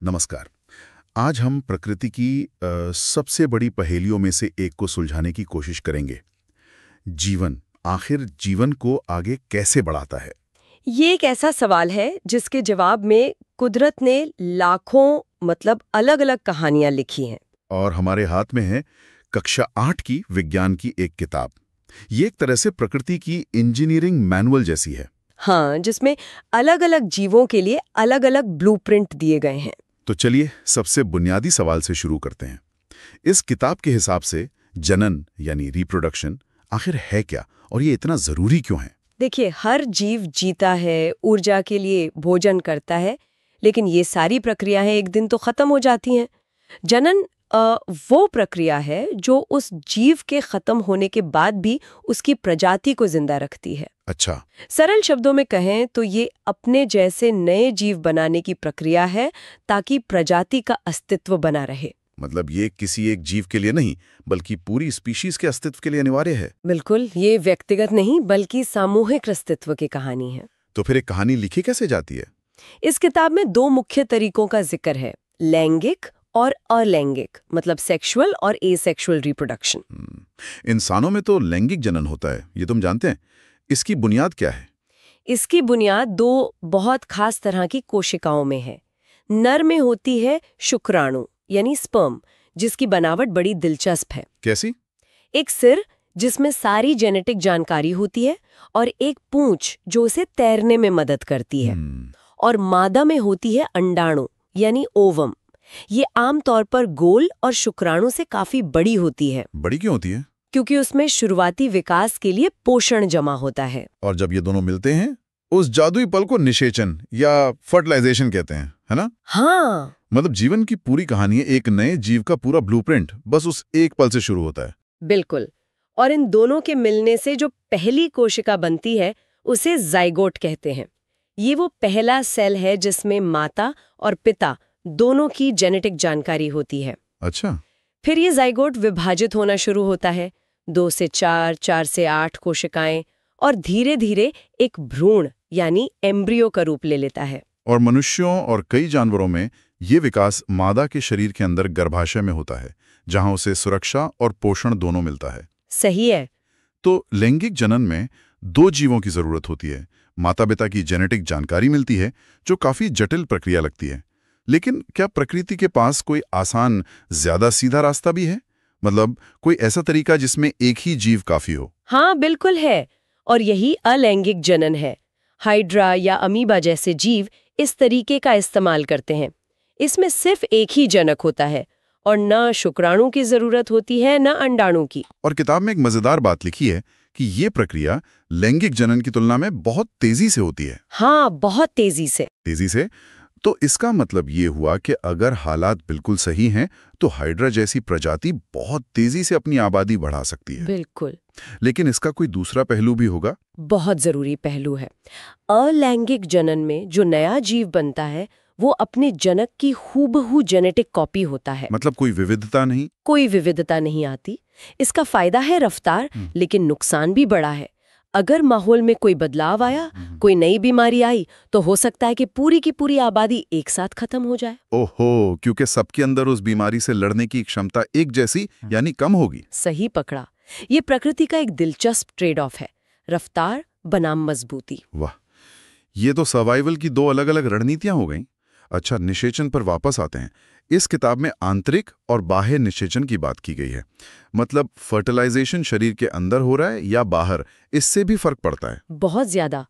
नमस्कार। आज हम प्रकृति की सबसे बड़ी पहेलियों में से एक को सुलझाने की कोशिश करेंगे। जीवन आखिर जीवन को आगे कैसे बढ़ाता है? ये एक ऐसा सवाल है जिसके जवाब में कुदरत ने लाखों अलग अलग कहानियां लिखी हैं। और हमारे हाथ में है कक्षा 8 की विज्ञान की एक किताब। ये एक तरह से प्रकृति की इंजीनियरिंग मैनुअल जैसी है। हाँ, जिसमें अलग अलग जीवों के लिए अलग अलग ब्लूप्रिंट दिए गए हैं। तो चलिए सबसे बुनियादी सवाल से शुरू करते हैं। इस किताब के हिसाब से जनन यानी रिप्रोडक्शन आखिर है क्या, और ये इतना जरूरी क्यों है? देखिए, हर जीव जीता है, ऊर्जा के लिए भोजन करता है, लेकिन ये सारी प्रक्रियाएं एक दिन तो खत्म हो जाती हैं। जनन वो प्रक्रिया है जो उस जीव के खत्म होने के बाद भी उसकी प्रजाति को जिंदा रखती है। अच्छा। सरल शब्दों में कहें तो ये अपने जैसे नए जीव बनाने की प्रक्रिया है ताकि प्रजाति का अस्तित्व बना रहे। मतलब ये किसी एक जीव के लिए नहीं, बल्कि पूरी स्पीशीज के अस्तित्व के लिए अनिवार्य है। बिल्कुल, ये व्यक्तिगत नहीं बल्कि सामूहिक अस्तित्व की कहानी है। तो फिर एक कहानी लिखी कैसे जाती है? इस किताब में दो मुख्य तरीकों का जिक्र है, लैंगिक और अलैंगिक, मतलब सेक्सुअल और एसेक्सुअल रिप्रोडक्शन। इंसानों में तो लैंगिक जनन होता है, ये तुम जानते हैं। इसकी बुनियाद क्या है? इसकी बुनियाद दो बहुत खास तरह की कोशिकाओं में है। नर में होती है शुक्राणु यानी स्पर्म, जिसकी बनावट बड़ी दिलचस्प है। कैसी? एक सिर जिसमें सारी जेनेटिक जानकारी होती है और एक पूंछ जो उसे तैरने में मदद करती है। और मादा में होती है अंडाणु यानी ओवम। ये आमतौर पर गोल और शुक्राणु से काफी बड़ी होती है। बड़ी क्यों होती है? क्योंकि उसमें शुरुआती विकास के लिए पोषण जमा होता है। और जब ये दोनों मिलते हैं उस जादुई पल को निषेचन या फर्टिलाइजेशन कहते हैं, है ना? हाँ, मतलब जीवन की पूरी कहानी एक नए जीव का पूरा ब्लूप्रिंट बस उस एक पल से शुरू होता है। बिल्कुल। और इन दोनों के मिलने से जो पहली कोशिका बनती है उसे जाइगोट कहते हैं। ये वो पहला सेल है जिसमें माता और पिता दोनों की जेनेटिक जानकारी होती है। अच्छा। फिर ये जाइगोट विभाजित होना शुरू होता है, 2 से 4, 4 से 8 कोशिकाएं, और धीरे धीरे एक भ्रूण यानी एम्ब्रियो का रूप ले लेता है। और मनुष्यों और कई जानवरों में ये विकास मादा के शरीर के अंदर गर्भाशय में होता है, जहां उसे सुरक्षा और पोषण दोनों मिलता है। सही है। तो लैंगिक जनन में दो जीवों की जरूरत होती है। माता पिता की जेनेटिक जानकारी मिलती है, जो काफी जटिल प्रक्रिया लगती है। लेकिन क्या प्रकृति के पास कोई आसान, ज्यादा सीधा रास्ता भी है? मतलब कोई ऐसा तरीका जिसमें एक ही जीव काफी हो? हाँ, बिल्कुल है। और यही अलैंगिक जनन है। हाइड्रा या अमीबा जैसे जीव इस तरीके का इस्तेमाल करते हैं। इसमें सिर्फ एक ही जनक होता है और न शुक्राणु की जरूरत होती है न अंडाणु की। और किताब में एक मजेदार बात लिखी है कि ये प्रक्रिया लैंगिक जनन की तुलना में बहुत तेजी से होती है। हाँ, बहुत तेजी से। तेजी से? तो इसका मतलब ये हुआ कि अगर हालात बिल्कुल सही हैं तो हाइड्रा जैसी प्रजाति बहुत तेजी से अपनी आबादी बढ़ा सकती है। बिल्कुल। लेकिन इसका कोई दूसरा पहलू भी होगा? बहुत जरूरी पहलू है। अलैंगिक जनन में जो नया जीव बनता है वो अपने जनक की हूबहू जेनेटिक कॉपी होता है। मतलब कोई विविधता नहीं? कोई विविधता नहीं आती। इसका फायदा है रफ्तार, लेकिन नुकसान भी बड़ा है। अगर माहौल में कोई बदलाव आया, कोई नई बीमारी आई, तो हो सकता है कि पूरी की पूरी आबादी एक साथ खत्म हो जाए। ओहो, क्योंकि सबके अंदर उस बीमारी से लड़ने की क्षमता एक जैसी यानी कम होगी। सही पकड़ा। ये प्रकृति का एक दिलचस्प ट्रेड ऑफ है, रफ्तार बनाम मजबूती। वाह, ये तो सर्वाइवल की दो अलग अलग रणनीतियां हो गईं। अच्छा, निषेचन पर वापस आते हैं। इस किताब में आंतरिक और बाह्य निषेचन की बात की गई है। मतलब फर्टिलाइजेशन शरीर के अंदर हो रहा है या बाहर, इससे भी फर्क पड़ता है? बहुत ज्यादा।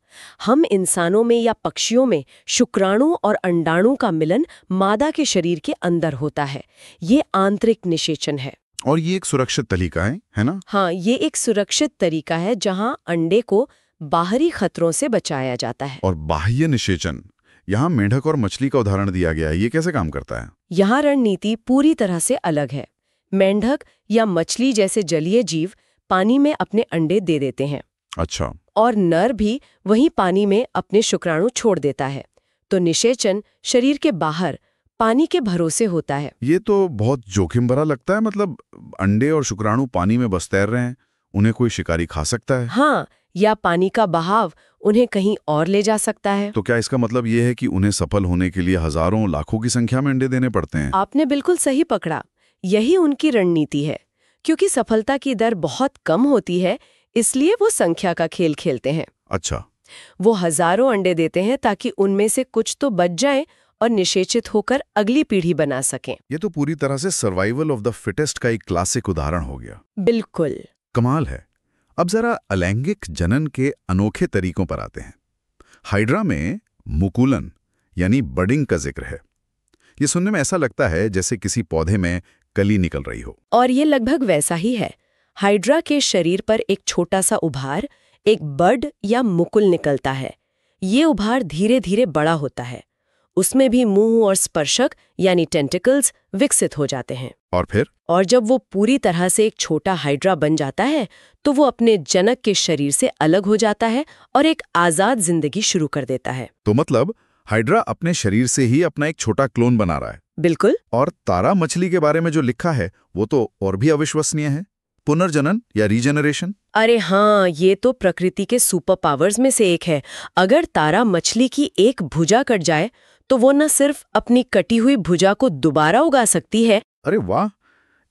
हम इंसानों में या पक्षियों में शुक्राणु और अंडाणु का मिलन मादा के शरीर के अंदर होता है। ये आंतरिक निषेचन है। और ये एक सुरक्षित तरीका है ना? हाँ, ये एक सुरक्षित तरीका है जहां अंडे को बाहरी खतरों से बचाया जाता है। और बाह्य निषेचन, यहाँ मेंढक और मछली का उदाहरण दिया गया है। ये कैसे काम करता है? यहाँ रणनीति पूरी तरह से अलग है। मेंढक या मछली जैसे जलीय जीव पानी में अपने अंडे दे देते हैं। अच्छा। और नर भी वहीं पानी में अपने शुक्राणु छोड़ देता है। तो निषेचन शरीर के बाहर पानी के भरोसे होता है। ये तो बहुत जोखिम भरा लगता है। मतलब अंडे और शुक्राणु पानी में बस तैर रहे हैं, उन्हें कोई शिकारी खा सकता है? हाँ, या पानी का बहाव उन्हें कहीं और ले जा सकता है। तो क्या इसका मतलब ये है कि उन्हें सफल होने के लिए हजारों लाखों की संख्या में अंडे देने पड़ते हैं? आपने बिल्कुल सही पकड़ा। यही उनकी रणनीति है। क्योंकि सफलता की दर बहुत कम होती है, इसलिए वो संख्या का खेल खेलते हैं। अच्छा। वो हजारों अंडे देते हैं ताकि उनमें से कुछ तो बच जाएं और निषेचित होकर अगली पीढ़ी बना सकें। ये तो पूरी तरह से सर्वाइवल ऑफ द फिटेस्ट का एक क्लासिक उदाहरण हो गया। बिल्कुल। कमाल है। अब जरा अलैंगिक जनन के अनोखे तरीकों पर आते हैं। हाइड्रा में मुकुलन यानी बडिंग का जिक्र है। ये सुनने में ऐसा लगता है जैसे किसी पौधे में कली निकल रही हो। और ये लगभग वैसा ही है। हाइड्रा के शरीर पर एक छोटा सा उभार, एक बड या मुकुल निकलता है। ये उभार धीरे धीरे बड़ा होता है। उसमें भी मुंह और स्पर्शक यानी टेंटिकल्स विकसित हो जाते हैं। और फिर? और जब वो पूरी तरह से एक छोटा हाइड्रा बन जाता है तो वो अपने जनक के शरीर से अलग हो जाता है और एक आजाद जिंदगी शुरू कर देता है। तो मतलब हाइड्रा अपने शरीर से ही अपना एक छोटा क्लोन बना रहा है। बिल्कुल। और तारा मछली के बारे में जो लिखा है वो तो और भी अविश्वसनीय है। पुनर्जनन या रीजेनरेशन। अरे हाँ, ये तो प्रकृति के सुपर पावर्स में से एक है। अगर तारा मछली की एक भुजा कट जाए तो वो न सिर्फ अपनी कटी हुई भुजा को दोबारा उगा सकती है। अरे वाह!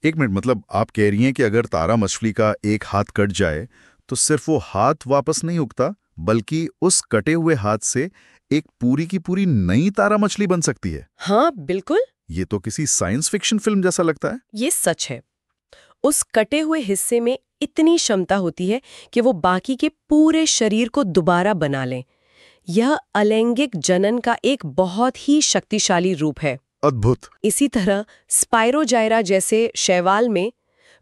एक मिनट, मतलब आप कह रही हैं कि अगर तारा मछली का एक हाथ कट जाए तो सिर्फ वो हाथ वापस नहीं उगता, बल्कि उस कटे हुए हाथ से एक पूरी की पूरी नई तारा मछली बन सकती है? हाँ बिल्कुल। ये तो किसी साइंस फिक्शन फिल्म जैसा लगता है। ये सच है। उस कटे हुए हिस्से में इतनी क्षमता होती है कि वो बाकी के पूरे शरीर को दोबारा बना लें। यह अलैंगिक जनन का एक बहुत ही शक्तिशाली रूप है। अद्भुत। इसी तरह स्पाइरोजाइरा जैसे शैवाल में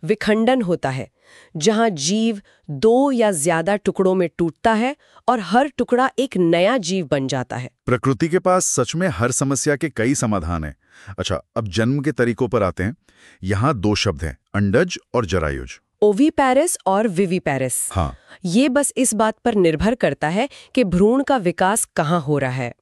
विखंडन होता है, जहां जीव 2 या ज्यादा टुकड़ों में टूटता है और हर टुकड़ा एक नया जीव बन जाता है। प्रकृति के पास सच में हर समस्या के कई समाधान हैं। अच्छा, अब जन्म के तरीकों पर आते हैं। यहाँ 2 शब्द हैं, अंडज और जरायुज। ओवीपैरिस और विविपैरिस। हाँ। ये बस इस बात पर निर्भर करता है कि भ्रूण का विकास कहाँ हो रहा है।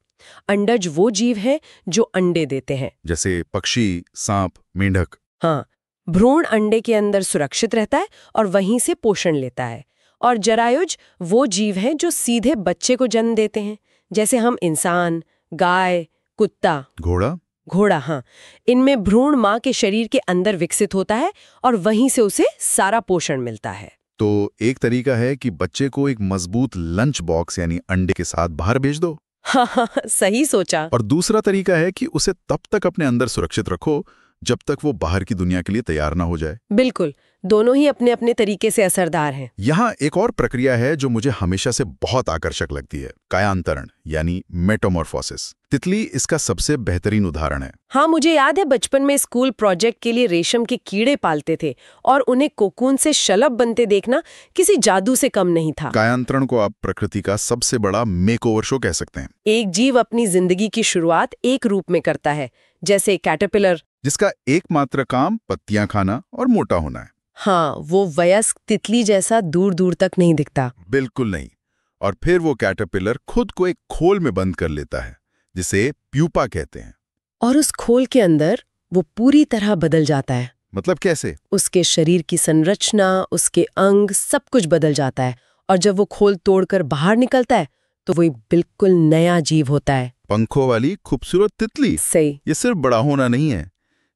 अंडज वो जीव हैं जो अंडे देते हैं, जैसे पक्षी, सांप, मेंढक। हाँ, भ्रूण अंडे के अंदर सुरक्षित रहता है और वहीं से पोषण लेता है। और जरायुज वो जीव हैं जो सीधे बच्चे को जन्म देते हैं, जैसे हम इंसान, गाय, कुत्ता, घोड़ा। हाँ, इनमें भ्रूण माँ के शरीर के अंदर विकसित होता है और वहीं से उसे सारा पोषण मिलता है। तो एक तरीका है कि बच्चे को एक मजबूत लंच बॉक्स यानी अंडे के साथ बाहर भेज दो। हाँ, सही सोचा। और दूसरा तरीका है कि उसे तब तक अपने अंदर सुरक्षित रखो जब तक वो बाहर की दुनिया के लिए तैयार ना हो जाए। बिल्कुल, दोनों ही अपने अपने तरीके से असरदार हैं। यहाँ एक और प्रक्रिया है जो मुझे हमेशा से बहुत आकर्षक लगती है, कायांतरण यानी मेटामॉर्फोसिस। तितली इसका सबसे बेहतरीन उदाहरण है। हाँ, मुझे याद है बचपन में स्कूल प्रोजेक्ट के लिए रेशम के कीड़े पालते थे और उन्हें कोकून से शलभ बनते देखना किसी जादू से कम नहीं था। कायांतरण को आप प्रकृति का सबसे बड़ा मेकओवर शो कह सकते हैं। एक जीव अपनी जिंदगी की शुरुआत एक रूप में करता है, जैसे कैटरपिलर, जिसका एकमात्र काम पत्तियां खाना और मोटा होना है। हाँ, वो वयस्क तितली जैसा दूर दूर तक नहीं दिखता। बिल्कुल नहीं। और फिर वो कैटरपिलर खुद को एक खोल में बंद कर लेता है, जिसे प्यूपा कहते हैं। और उस खोल के अंदर वो पूरी तरह बदल जाता है। मतलब कैसे? उसके शरीर की संरचना, उसके अंग, सब कुछ बदल जाता है। और जब वो खोल तोड़कर बाहर निकलता है तो वो बिल्कुल नया जीव होता है। पंखों वाली खूबसूरत तितली। सही। ये सिर्फ बड़ा होना नहीं है,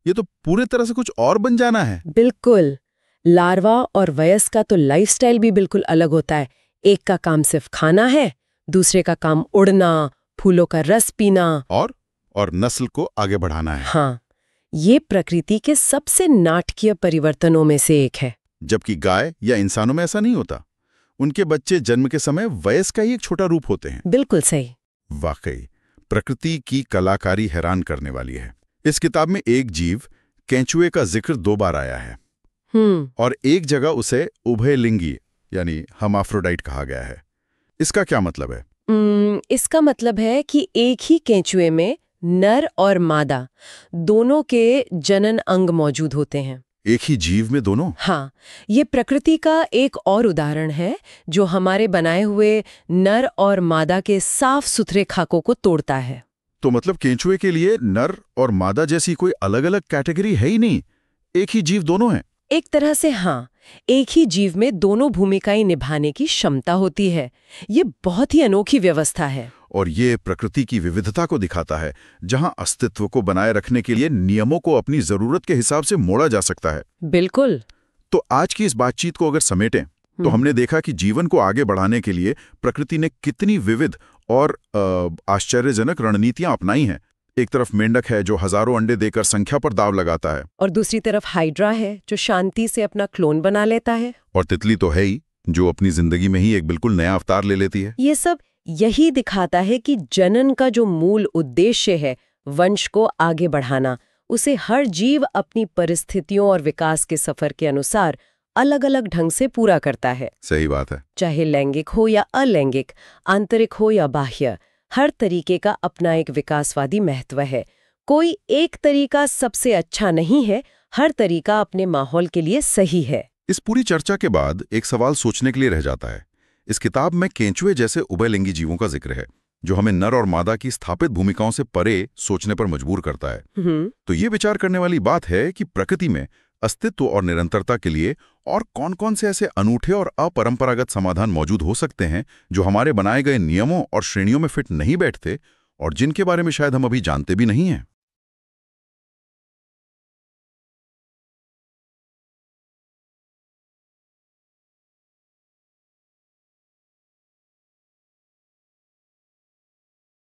ये तो पूरे तरह से कुछ और बन जाना है। बिल्कुल। लार्वा और वयस्क का तो लाइफस्टाइल भी बिल्कुल अलग होता है। एक का काम सिर्फ खाना है, दूसरे का काम उड़ना, फूलों का रस पीना और नस्ल को आगे बढ़ाना है। हाँ, ये प्रकृति के सबसे नाटकीय परिवर्तनों में से एक है। जबकि गाय या इंसानों में ऐसा नहीं होता। उनके बच्चे जन्म के समय वयस्क का ही एक छोटा रूप होते हैं। बिल्कुल सही। वाकई प्रकृति की कलाकारी हैरान करने वाली है। इस किताब में एक जीव केंचुए का जिक्र 2 बार आया है। और एक जगह उसे उभयलिंगी यानी हर्माफ्रोडाइट कहा गया है। इसका क्या मतलब है? इसका मतलब है कि एक ही केंचुए में नर और मादा दोनों के जनन अंग मौजूद होते हैं। एक ही जीव में दोनों? हाँ, ये प्रकृति का एक और उदाहरण है जो हमारे बनाए हुए नर और मादा के साफ सुथरे खाकों को तोड़ता है। तो मतलब केंचुए के लिए नर और मादा जैसी कोई अलग अलग कैटेगरी है ही नहीं, एक ही जीव दोनों हैं। एक तरह से हाँ, एक ही जीव में दोनों भूमिकाएं निभाने की क्षमता होती है। ये बहुत ही अनोखी व्यवस्था है। और ये प्रकृति की विविधता को दिखाता है, जहां अस्तित्व को बनाए रखने के लिए नियमों को अपनी जरूरत के हिसाब से मोड़ा जा सकता है। बिल्कुल। तो आज की इस बातचीत को अगर समेटें तो हमने देखा कि जीवन को आगे बढ़ाने के लिए प्रकृति ने कितनी विविध और आश्चर्यजनक रणनीतियां अपनाई हैं। एक तरफ मेंढक है जो हजारों अंडे देकर संख्या पर दाव लगाता है, और दूसरी तरफ हाइड्रा है जो शांति से अपना क्लोन बना लेता है। और तितली तो है ही जो अपनी जिंदगी में ही एक बिल्कुल नया अवतार ले लेती है। ये सब यही दिखाता है कि जनन का जो मूल उद्देश्य है, वंश को आगे बढ़ाना, उसे हर जीव अपनी परिस्थितियों और विकास के सफर के अनुसार अलग अलग ढंग से पूरा करता है। सही बात है। चाहे लैंगिक हो या अलैंगिक, आंतरिक हो या बाह्य, हर तरीके का अपना एक विकासवादी महत्व है। कोई एक तरीका सबसे अच्छा नहीं है, हर तरीका अपने माहौल के लिए सही है। इस पूरी चर्चा के बाद एक सवाल सोचने के लिए रह जाता है। इस किताब में केंचुए जैसे उभयलिंगी जीवों का जिक्र है, जो हमें नर और मादा की स्थापित भूमिकाओं से परे सोचने पर मजबूर करता है। तो ये विचार करने वाली बात है कि प्रकृति में अस्तित्व और निरंतरता के लिए और कौन-कौन से ऐसे अनूठे और अपरंपरागत समाधान मौजूद हो सकते हैं जो हमारे बनाए गए नियमों और श्रेणियों में फिट नहीं बैठते और जिनके बारे में शायद हम अभी जानते भी नहीं हैं।